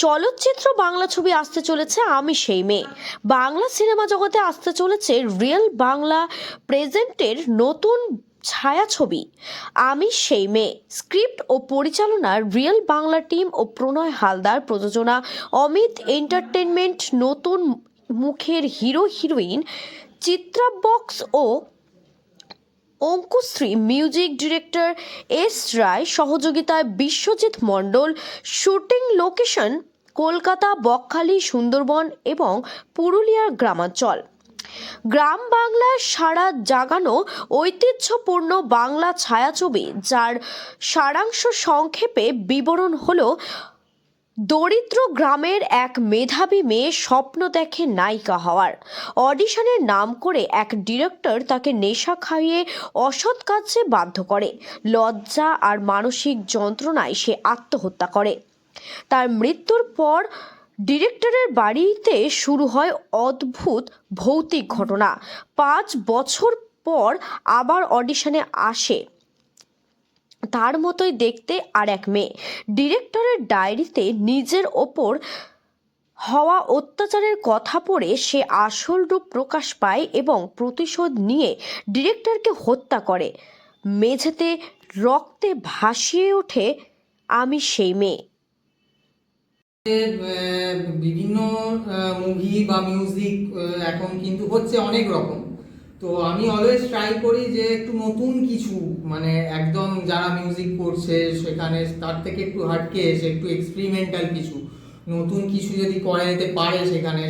চলচ্চিত্র বাংলা ছবি আসতে চলেছে আমি সেই মেয়ে। বাংলা সিনেমা জগতে আসতে চলেছে রিয়েল বাংলা প্রেজেন্টের নতুন ছায়াছবি আমি সেই মেয়ে। স্ক্রিপ্ট ও পরিচালনা রিয়েল বাংলা টিম ও প্রণয় হালদার, প্রযোজনা অমিত এন্টারটেনমেন্ট। নতুন মুখের হিরো হিরোইন চিত্রা বক্স ও অঙ্কুশ্রী, মিউজিক ডিরেক্টর এস রায়, সহযোগিতায় বিশ্বজিৎ মণ্ডল। শুটিং লোকেশন কলকাতা, বকখালি, সুন্দরবন এবং পুরুলিয়ার গ্রামাঞ্চল। গ্রাম বাংলার সারা জাগানো ঐতিহ্যপূর্ণ বাংলা ছায়াছবি, যার সারাংশ সংক্ষেপে বিবরণ হলো: দরিদ্র গ্রামের এক মেধাবী মেয়ে স্বপ্ন দেখে নায়িকা হওয়ার। অডিশনের নাম করে এক ডিরেক্টর তাকে নেশা খাইয়ে অসৎ কাজে বাধ্য করে। লজ্জা আর মানসিক যন্ত্রণায় সে আত্মহত্যা করে। তার মৃত্যুর পর ডিরেক্টরের বাড়িতে শুরু হয় অদ্ভুত ভৌতিক ঘটনা। 5 বছর পর আবার অডিশনে আসে তার মতোই দেখতে আর এক মেয়ে। ডিরেক্টরের ডায়েরিতে নিজের ওপর হওয়া অত্যাচারের কথা পড়ে সে আসল রূপ প্রকাশ পায় এবং প্রতিশোধ নিয়ে ডিরেক্টরকে হত্যা করে। মেঝেতে রক্তে ভাসিয়ে ওঠে আমি সেই মেয়ে। বিভিন্ন মুভি বা মিউজিক এখন কিন্তু হচ্ছে অনেক রকম। তো আমি অলওয়েজ ট্রাই করি যে একটু নতুন কিছু, মানে একদম যারা মিউজিক করছে সেখানে তার থেকে একটু হাটকে এসে একটু এক্সপেরিমেন্টাল কিছু নতুন কিছু যদি করা যেতে পারে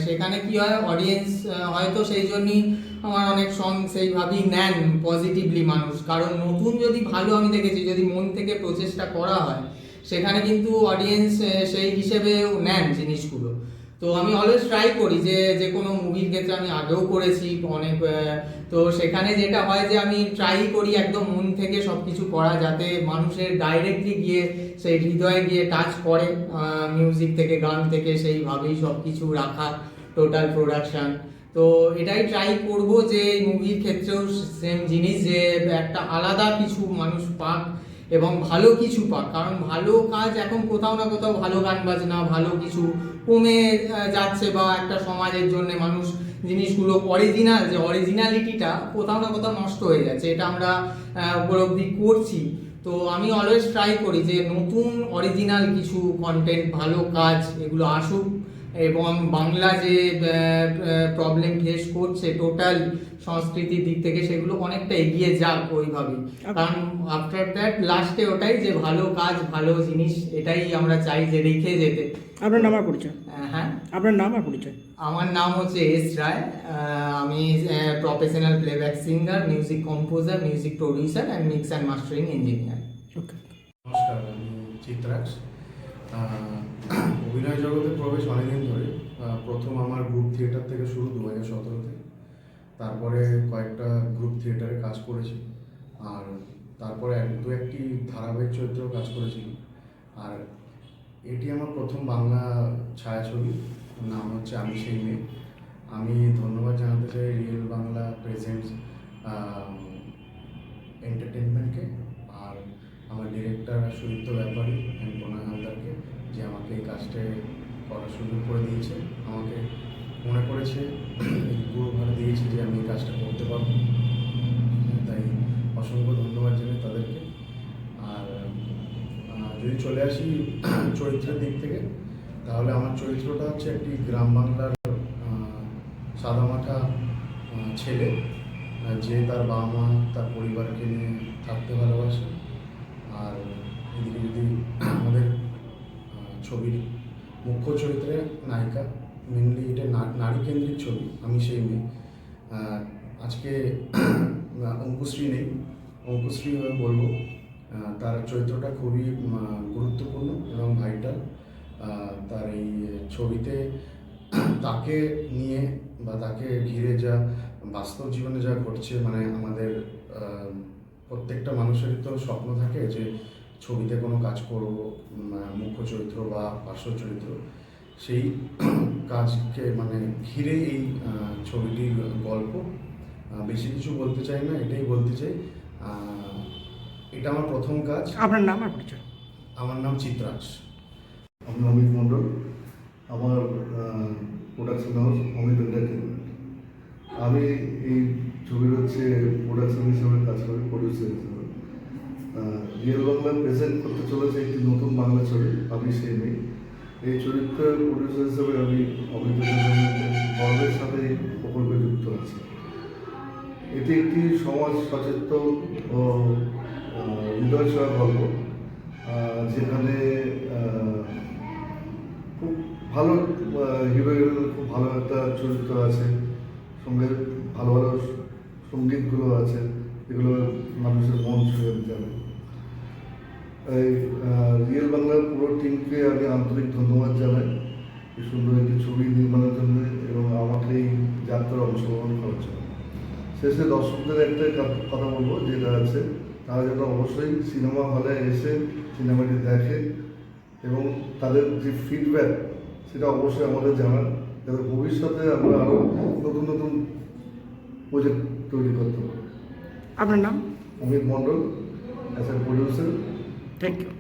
সেখানে কি হয়, অডিয়েন্স হয়তো সেই জন্যই আমার অনেক সং সেইভাবেই নেন পজিটিভলি মানুষ। কারণ নতুন যদি ভালো, আমি দেখেছি যদি মন থেকে প্রচেষ্টা করা হয় সেখানে কিন্তু অডিয়েন্স সেই হিসেবেও নেন জিনিসগুলো। তো আমি অলওয়েজ ট্রাই করি যে কোনো মুভির ক্ষেত্রে আমি আগেও করেছি অনেক। তো সেখানে যেটা হয় যে আমি ট্রাই করি একদম মন থেকে সব কিছু করা, যাতে মানুষের ডাইরেক্টলি গিয়ে সেই হৃদয়ে গিয়ে টাচ করে। মিউজিক থেকে, গান থেকে সেইভাবেই সব কিছু রাখা, টোটাল প্রোডাকশান। তো এটাই ট্রাই করব যে মুভির ক্ষেত্রেও সেম জিনিস, যে একটা আলাদা কিছু মানুষ পাক এবং ভালো কিছু পাক। কারণ ভালো কাজ এখন কোথাও না কোথাও, ভালো গান বাজনা, ভালো কিছু কমে যাচ্ছে, বা একটা সমাজের জন্য মানুষ জিনিসগুলো যে অরিজিনালিটিটা কোথাও না কোথাও নষ্ট হয়ে যাচ্ছে, এটা আমরা উপলব্ধি করছি। তো আমি অলওয়েজ ট্রাই করি যে নতুন অরিজিনাল কিছু কন্টেন্ট, ভালো কাজ এগুলো আসুক, এবং বাংলা যে প্রবলেম ফেস করছে টোটাল সংস্কৃতির দিক থেকে সেগুলো অনেকটা এগিয়ে যাক ওইভাবেই। কারণ আফটার দ্যাট লাস্টে ওটাই যে ভালো কাজ, ভালো জিনিস, এটাই আমরা চাই যে রেখে যেতে। আপনার নাম আর পরিচয়? হ্যাঁ, আপনার নাম আর পরিচয়? আমার নাম হচ্ছে এস রায়। আমি professional playback singer, music composer, music producer and mix and mastering engineer. Okay, নমস্কার, আমি চিত্রাক্ষ। অভিনয় জগতে প্রবেশ অনেকদিন ধরে। প্রথম আমার গ্রুপ থিয়েটার থেকে শুরু 2017-তে। তারপরে কয়েকটা গ্রুপ থিয়েটারে কাজ করেছি, আর তারপরে একটি ধারাবাহিক চরিত্রেও কাজ করেছি। আর এটি আমার প্রথম বাংলা ছায়াছবি, নাম হচ্ছে আমি সেই মেয়ে। আমি ধন্যবাদ জানাতে চাই রিয়েল বাংলা প্রেজেন্টস এন্টারটেনমেন্টকে, আর আমার ডিরেক্টর সুদীপ্ত ব্যাপারী এবং প্রণয় হালদারকে, যে আমাকে এই কাজটা করার সুযোগ করে দিয়েছে। আমাকে মনে করেছে, গুরুভার দিয়েছে যে আমি এই কাজটা করতে পারবো, তাই অসংখ্য ধন্যবাদ জানাই তাদেরকে। আর যদি চলে আসি চরিত্রের দিক থেকে, তাহলে আমার চরিত্রটা হচ্ছে একটি গ্রাম বাংলার সাদামাটা ছেলে, যে তার বাবা মা, তার পরিবারকে নিয়ে থাকতে ভালোবাসে। আর এদিকে যদি আমাদের ছবির মুখ্য চরিত্রে নায়িকা, মেনলি এটা নারী কেন্দ্রিক ছবি আমি সেই মেয়ে। আজকে অঙ্কুশ্রী নেই, অঙ্কুশ্রী বলবো। তার চরিত্রটা খুবই গুরুত্বপূর্ণ এবং ভাইটাল। তার এই ছবিতে তাকে নিয়ে বা তাকে ঘিরে যা বাস্তব জীবনে যা ঘটছে, মানে আমাদের প্রত্যেকটা মানুষেরই তো স্বপ্ন থাকে যে ছবিতে কোনো কাজ করব, মুখ্য চরিত্র বা পার্শ্ব চরিত্র, সেই কাজকে মানে ঘিরে এই ছবিটির গল্প। বেশি কিছু বলতে চাই না, এটাই বলতে চাই এটা আমার প্রথম কাজ। আপনার নাম আর পরিচয়? আমার নাম চিত্রাক্ষ। আমি অমিত মণ্ডল। আমার প্রোডাকশন হাউস অমিত এন্টারটেনমেন্ট। আমি এই ছবির হচ্ছে প্রোডাকশন হিসেবে কাজ করি, প্রডিউসার হিসেবে। রিয়েল বাংলা প্রেজেন্ট করতে চলেছে একটি নতুন বাংলা ছবি আমি সেই মেয়ে। এই চরিত্রের প্রডিউসার হিসেবে আমি অমিত এন্টারটেনমেন্টের গর্বের সাথে এই প্রকল্পে যুক্ত আছি। এটি একটি সমাজ সচেতন ও হৃদয় ছোঁয়া গল্প, যেখানে খুব ভালো হিরো হিরোইনের খুব ভালো একটা চরিত্র আছে, সঙ্গে ভালো ভালো সঙ্গীতগুলো আছে, এগুলো মানুষের মন ছুঁয়ে যাবে। এই রিয়েল বাংলার পুরো টিমকে আমি আন্তরিক ধন্যবাদ জানাই এই সুন্দর একটি ছবি নির্মাণের জন্য এবং আমাকে এই যাত্রার অংশগ্রহণ করার জন্য। শেষে দর্শকদের একটাই কথা বলবো, যেটা আছে তারা যেন অবশ্যই সিনেমা হলে এসে সিনেমাটি দেখে এবং তাদের যে ফিডব্যাক সেটা অবশ্যই আমাদের জানান, যাতে ভবিষ্যতে আমরা আরও নতুন নতুন প্রজেক্ট তৈরি করতে পারি। আপনার নাম? Amit Mondal, as a producer. Thank you.